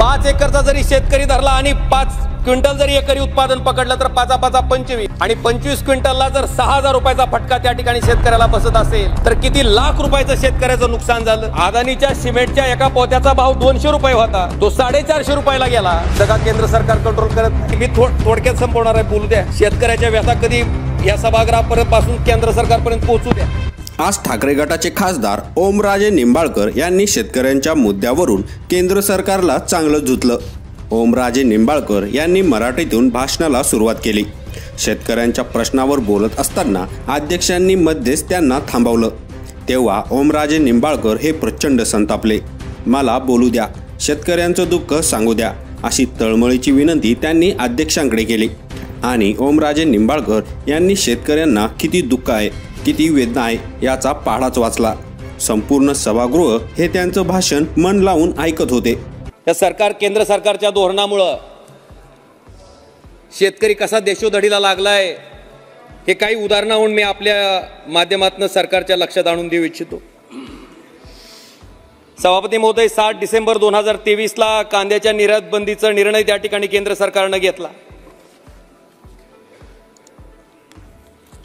5 एकरचा जरी शेतकरी धरला आणि 5 क्विंटल जरी एकरी उत्पादन पकडलं तर 5 25 आणि 25 क्विंटलला जर 6000 रुपयाचा फटका त्या ठिकाणी शेतकऱ्याला बसत असेल तर किती लाख रुपयाचं शेतकऱ्याचं नुकसान झालं। अदानीच्या सिमेंटच्या एका पोत्याचा भाव 200 रुपये होता, तो 450 रुपयाला गेला। सगळा केंद्र सरकार कंट्रोल करत नाही। मी थोडक्यात संपवणार आहे, बोलू द्या। शेतकऱ्याच्या व्यथा कधी या सभागृहापर्यंत केंद्र सरकारपर्यंत पोहोचू द्या। आज ठाकरे गटाचे खासदार ओमराजे निंबाळकर यांनी शेतकऱ्यांच्या मुद्द्यावरून केंद्र सरकारला चांगलं झुतलं। ओमराजे निंबाळकर यांनी मराठीतून भाषणाला सुरुवात केली। शेतकऱ्यांच्या प्रश्नावर बोलत असताना अध्यक्षांनी मध्येच त्यांना थांबवलं। तेव्हा ओमराजे निंबाळकर हे प्रचंड संतापले। मला बोलू द्या, शेतकऱ्यांचं दुःख सांगू द्या, अशी तळमळीची विनंती त्यांनी अध्यक्षांकडे केली। आणि ओमराजे निंबाळकर यांनी शेतकऱ्यांना किती दुःख आहे, किती वेदना आहे याचा पाढाच वाचला। संपूर्ण सभागृह हे त्यांचं भाषण मन लावून ऐकत होते। या सरकार केंद्र सरकारच्या धोरणामुळे शेतकरी कसा देशोधडीला लागलाय हे काही उदाहरणावरून मी आपल्या माध्यमातून सरकारच्या लक्षात आणून देऊ इच्छितो। सभापती महोदय, 7 डिसेंबर 2023ला कांद्याच्या निर्यात बंदीचा निर्णय त्या ठिकाणी केंद्र सरकारने घेतला।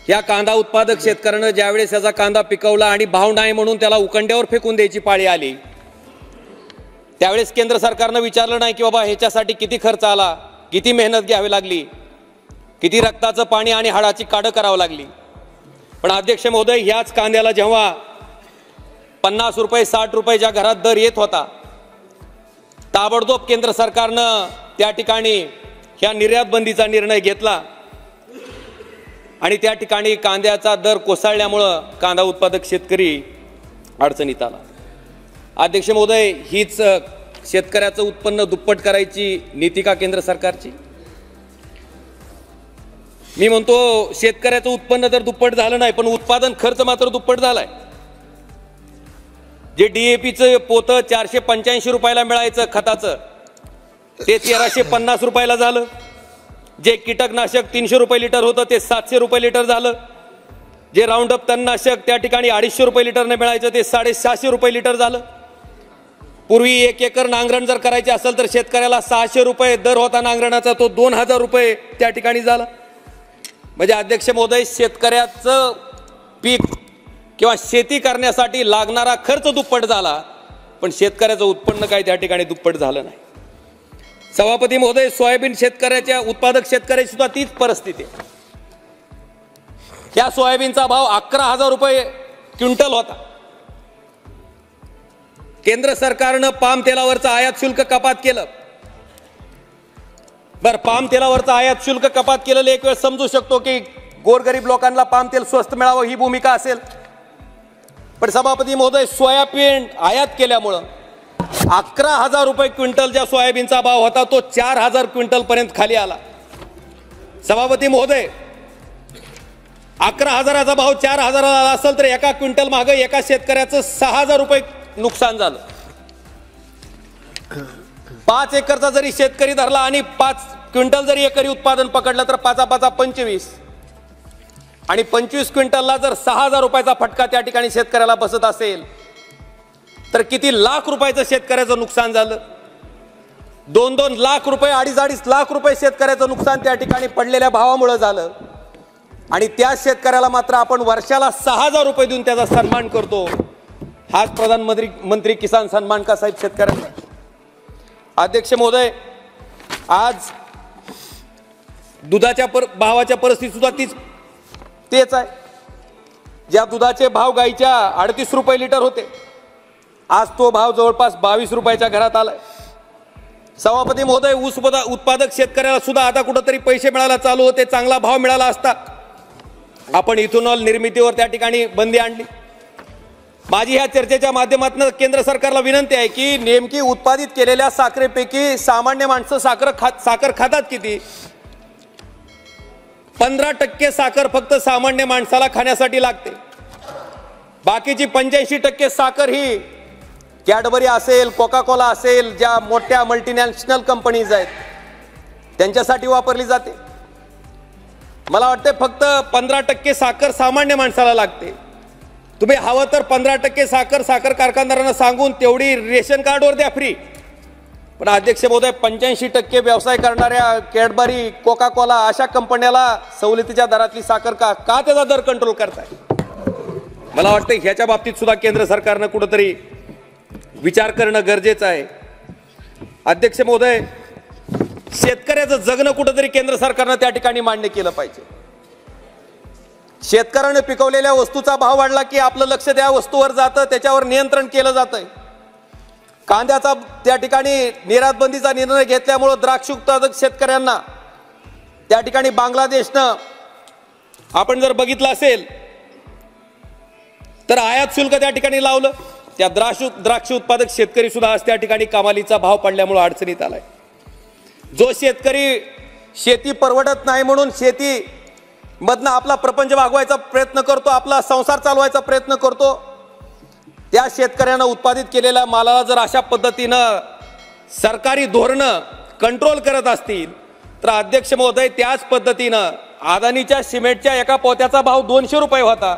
या कांदा उत्पादक शेतकऱ्यानं ज्यावेळेस याचा कांदा पिकवला आणि भाव नाही म्हणून त्याला उकंड्यावर फेकून द्यायची पाळी आली, त्यावेळेस केंद्र सरकारनं विचारलं नाही की बाबा ह्याच्यासाठी किती खर्च आला, किती मेहनत घ्यावी लागली, किती रक्ताचं पाणी आणि हाडाची काढं करावं लागली। पण अध्यक्ष महोदय, ह्याच कांद्याला जेव्हा 50 रुपये 60 रुपयाच्या घरात दर येत होता, ताबडतोब केंद्र सरकारनं त्या ठिकाणी ह्या निर्यात बंदीचा निर्णय घेतला आणि त्या ठिकाणी कांद्याचा दर कोसळल्यामुळं कांदा उत्पादक शेतकरी अडचणीत आला। अध्यक्ष महोदय, हीच शेतकऱ्याचं उत्पन्न दुप्पट करायची नीती का केंद्र सरकारची? मी म्हणतो शेतकऱ्याचं उत्पन्न तर दुप्पट झालं नाही, पण उत्पादन खर्च मात्र दुप्पट झालाय। जे DAPचं पोतं 485 रुपयाला मिळायचं खताचं, ते 1350 रुपयाला झालं। जे कीटकनाशक 300 रुपये लिटर होतं ते 700 रुपये लिटर झालं। जे राऊंडअप तणनाशक त्या ठिकाणी 250 रुपये लिटरने मिळायचं ते 750 रुपये लिटर झालं। पूर्वी 1 एकर नांगरण जर करायचे असेल तर शेतकऱ्याला 600 रुपये दर होता नांगरणाचा, तो 2000 रुपये त्या ठिकाणी झाला। म्हणजे अध्यक्ष महोदय, शेतकऱ्याचं पीक किंवा शेती करण्यासाठी लागणारा खर्च दुप्पट झाला, पण शेतकऱ्याचं उत्पन्न काही त्या ठिकाणी दुप्पट झालं नाही। सभापती महोदय, सोयाबीन शेतकऱ्याच्या उत्पादक शेतकऱ्याची सुद्धा तीच परिस्थिती आहे। या सोयाबीनचा भाव 11000 रुपये क्विंटल होता। केंद्र सरकारनं पाम तेलावरचं आयात शुल्क कपात केलं। बरं, पाम तेलावरचं आयात शुल्क कपात केलेलं एक वेळ समजू शकतो की गोरगरीब लोकांना पाम तेल स्वस्त मिळावं ही भूमिका असेल, पण सभापती महोदय, सोयाबीन आयात केल्यामुळं 11000 रुपये क्विंटल ज्या सोयाबीनचा भाव होता तो 4000 क्विंटल पर्यंत खाली आला। सभापती महोदय, 11000चा भाव 4000 आला असेल तर एका क्विंटल मागे एका शेतकऱ्याचं 6000 रुपये नुकसान झालं। 5 एकरचा जरी शेतकरी धरला आणि 5 क्विंटल जरी एकरी उत्पादन पकडलं तर 5 25 आणि 25 क्विंटलला जर 6000 रुपयाचा फटका त्या ठिकाणी शेतकऱ्याला बसत असेल तर किती लाख रुपयाचं शेतकऱ्याचं नुकसान झालं। 2-2 लाख रुपये 2.5 लाख रुपये शेतकऱ्याचं नुकसान त्या ठिकाणी पडलेल्या भावामुळे झालं आणि त्या शेतकऱ्याला मात्र आपण वर्षाला 6000 रुपये देऊन त्याचा सन्मान करतो। हाच प्रधानमंत्री किसान सन्मान का साहेब शेतकऱ्यांना? अध्यक्ष महोदय, आज दुधाच्या भावाच्या परिस्थिती सुद्धा तेच आहे। ज्या दुधाचे भाव गाईच्या 38 रुपये लिटर होते, आज तो भाव जवळपास 22 रुपयाच्या घरात आलाय। सभापती महोदय, ऊस उत्पादक शेतकऱ्याला सुद्धा आता कुठेतरी पैसे मिळायला चालू होते, चांगला भाव मिळाला असता आपण इथेनॉल निर्मितीवर त्या ठिकाणी बंदी आणली। माझी ह्या चर्चेच्या माध्यमातून केंद्र सरकारला विनंती आहे की नेमकी उत्पादित केलेल्या साखरेपैकी सामान्य माणसं साखर खातात किती? 15% साखर फक्त सामान्य माणसाला खाण्यासाठी लागते। बाकीची 85% साखर ही कॅडबरी असेल, कोका कोला असेल, ज्या मोठ्या मल्टीनॅशनल कंपनीज आहेत त्यांच्यासाठी वापरली जाते। मला वाटते फक्त 15% साखर सामान्य माणसाला लागते। तुम्ही हवं तर 15% साखर कारखानदारांना सांगून तेवढी रेशन कार्डवर द्या फ्री, पण अध्यक्ष महोदय 85% व्यवसाय करणाऱ्या कॅडबरी, कोका कोला अशा कंपन्याला सवलतीच्या दरातली साखर का त्याचा दर कंट्रोल करताय? मला वाटतं ह्याच्या बाबतीत सुद्धा केंद्र सरकारनं कुठंतरी विचार करणं गरजेचं आहे. अध्यक्ष महोदय, शेतकऱ्याचं जगणं कुठंतरी केंद्र सरकारनं त्या ठिकाणी मान्य केलं पाहिजे. शेतकऱ्याने पिकवलेल्या वस्तूचा भाव वाढला की आपलं लक्ष त्या वस्तूवर जातं, त्याच्यावर नियंत्रण केलं जातंय. कांद्याचा त्या ठिकाणी निर्यात बंदीचा निर्णय घेतल्यामुळं द्राक्ष उत्पादक शेतकऱ्यांना त्या ठिकाणी बांगलादेशनं आपण जर बघितलं असेल तर आयात शुल्क त्या ठिकाणी लावलं. त्या द्राक्ष उत्पादक शेतकरी सुद्धा आज त्या ठिकाणी कमालीचा भाव पडल्यामुळे अडचणीत आलाय. जो शेतकरी शेती परवडत नाही म्हणून शेती मधनं आपला प्रपंच भागवायचा प्रयत्न करतो, आपला संसार चालवायचा प्रयत्न करतो, त्या शेतकऱ्यानं उत्पादित केलेल्या मालाला जर अशा पद्धतीनं सरकारी धोरणं कंट्रोल करत असतील तर अध्यक्ष महोदय, त्याच पद्धतीनं अदानीच्या सिमेंटच्या एका पोत्याचा भाव 200 रुपये होता,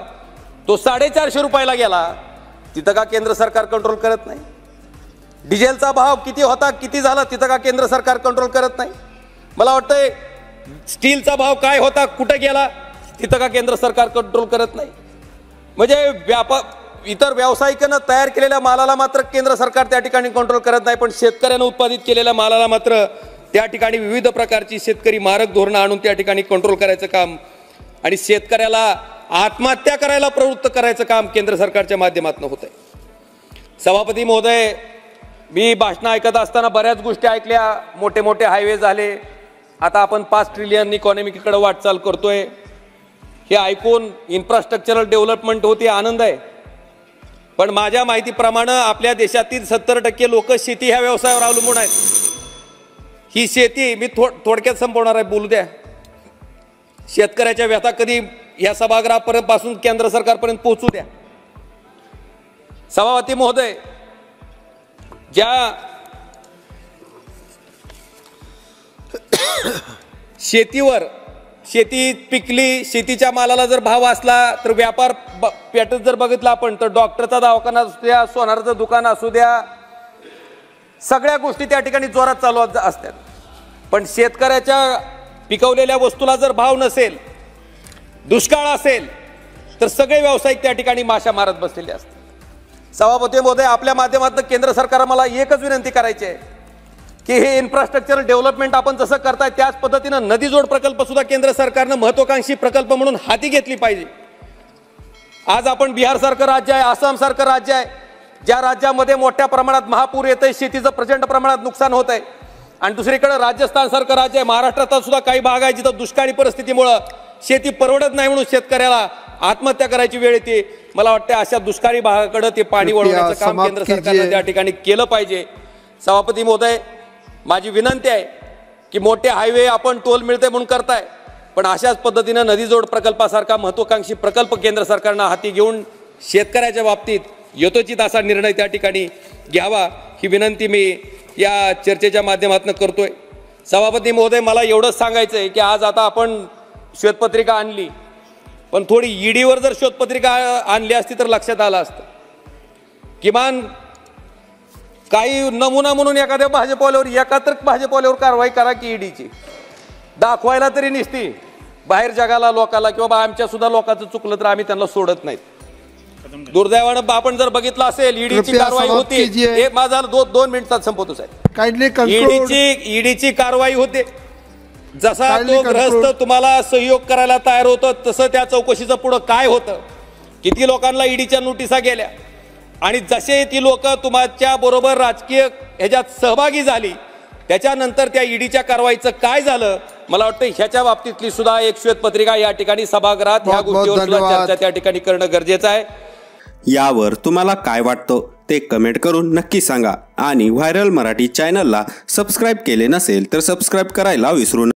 तो 450 रुपयाला गेला. तिथं का केंद्र सरकार कंट्रोल करत नाही? डिझेलचा भाव किती होता, किती झाला, तिथं का केंद्र सरकार कंट्रोल करत नाही? मला वाटतंय स्टीलचा भाव काय होता, कुठं गेला, तिथं का केंद्र सरकार कंट्रोल करत नाही? म्हणजे इतर व्यावसायिकांना तयार केलेल्या मालाला मात्र केंद्र सरकार त्या ठिकाणी कंट्रोल करत नाही, पण शेतकऱ्यानं उत्पादित केलेल्या मालाला मात्र त्या ठिकाणी विविध प्रकारची शेतकरी मारक धोरणं आणून त्या ठिकाणी कंट्रोल करायचं काम आणि शेतकऱ्याला आत्महत्या करायला प्रवृत्त करायचं काम केंद्र सरकारच्या माध्यमातून होत आहे. सभापती महोदय, मी भाषण ऐकत असताना बऱ्याच गोष्टी ऐकल्या. मोठे मोठे हायवे झाले, आता आपण 5 ट्रिलियन इकॉनॉमीकडे वाटचाल करतोय. हे ऐकून इन्फ्रास्ट्रक्चरल डेव्हलपमेंट होती, आनंद आहे. पण माझ्या माहितीप्रमाणे आपल्या देशातील 70% लोक शेती ह्या व्यवसायावर अवलंबून आहेत. ही शेती मी थोडक्यात संपवणार आहे, बोलू द्या. शेतकऱ्याच्या व्यथा कधी या सभागृहापर्यंत पासून केंद्र सरकारपर्यंत पोहोचू द्या. सभापती महोदय, ज्या शेतीवर शेती पिकली, शेतीच्या मालाला जर भाव असला तर व्यापार पेठेत जर बघितलं आपण तर डॉक्टरचा दवाखाना असू द्या, सोनाराचं दुकान असू द्या, सगळ्या गोष्टी त्या ठिकाणी जोरात चालू असतात. पण शेतकऱ्याच्या पिकवलेल्या वस्तूला जर भाव नसेल, दुष्काळ असेल तर सगळे व्यावसायिक त्या ठिकाणी माशा मारत बसलेले असतात. सभापती महोदय, आपल्या माध्यमातून केंद्र सरकारला मला एकच विनंती करायची आहे की हे इन्फ्रास्ट्रक्चर डेव्हलपमेंट आपण जसं करताय त्याच पद्धतीनं नदी जोड प्रकल्प सुद्धा केंद्र सरकारनं महत्वाकांक्षी प्रकल्प म्हणून हाती घेतली पाहिजे. आज आपण बिहारसारखं राज्य आहे, आसामसारखं राज्य आहे, ज्या राज्यामध्ये मोठ्या प्रमाणात महापूर येतंय, शेतीचं प्रचंड प्रमाणात नुकसान होत आहे, आणि दुसरीकडे राजस्थानसारखं राज्य आहे, महाराष्ट्रात सुद्धा काही भाग आहे जिथं दुष्काळी परिस्थितीमुळे शेती परवडत नाही म्हणून शेतकऱ्याला आत्महत्या करायची वेळ येते. मला वाटतं अशा दुष्काळी भागाकडे ते पाणी वळवण्याचं काम केंद्र सरकारनं त्या ठिकाणी केलं पाहिजे. सभापती महोदय, माझी विनंती आहे की मोठे हायवे आपण टोल मिळते म्हणून करताय, पण अशाच पद्धतीनं नदी जोड प्रकल्पासारखा महत्वाकांक्षी प्रकल्प केंद्र सरकारनं हाती घेऊन शेतकऱ्याच्या बाबतीत यथोचित असा निर्णय त्या ठिकाणी घ्यावा, ही विनंती मी या चर्चेच्या माध्यमातून करतोय. सभापती महोदय, मला एवढंच सांगायचं आहे की आज आता आपण श्वेतपत्रिका आणली, पण थोडी ईडीवर जर श्वेतपत्रिका आणली असती तर लक्षात आलं असतं. किमान काही नमुना म्हणून एखाद्या भाजपवाल्यावर, एकात्र भाजपवाल्यावर कारवाई करा की ईडीची, दाखवायला तरी निसती बाहेर जगाला, लोकाला की बाबा आमच्या सुद्धा लोकांचं चुकलं तर आम्ही त्यांना सोडत नाहीत. दुर्दैवानं आपण जर बघितलं असेल ईडीची कारवाई होती, माझा 2 मिनिटात संपवतो साहेब. ईडीची कारवाई होते, जसा तो ग्रहस्थ तुम्हाला सहयोग करायला तयार होतो तसं त्या चौकशीचं पुढं काय होतं, किती लोकांना ईडीच्या नोटिसा गेल्या, आणि जसे ती लोक तुमच्या बरोबर राजकीय ह्याच्यात सहभागी झाली त्याच्यानंतर त्या ईडीच्या कारवाईचं काय झालं, मला वाटतं ह्याच्या बाबतीतली सुद्धा एक श्वेतपत्रिका या ठिकाणी सभागृहात ह्या गोष्टीवर सुद्धा चर्चा त्या ठिकाणी करणं गरजेचं आहे. यावर तुम्हाला काय वाटतं ते कमेंट करून नक्की सांगा, आणि व्हायरल मराठी चॅनलला सबस्क्राईब केले नसेल तर सबस्क्राईब करायला विसरू नका.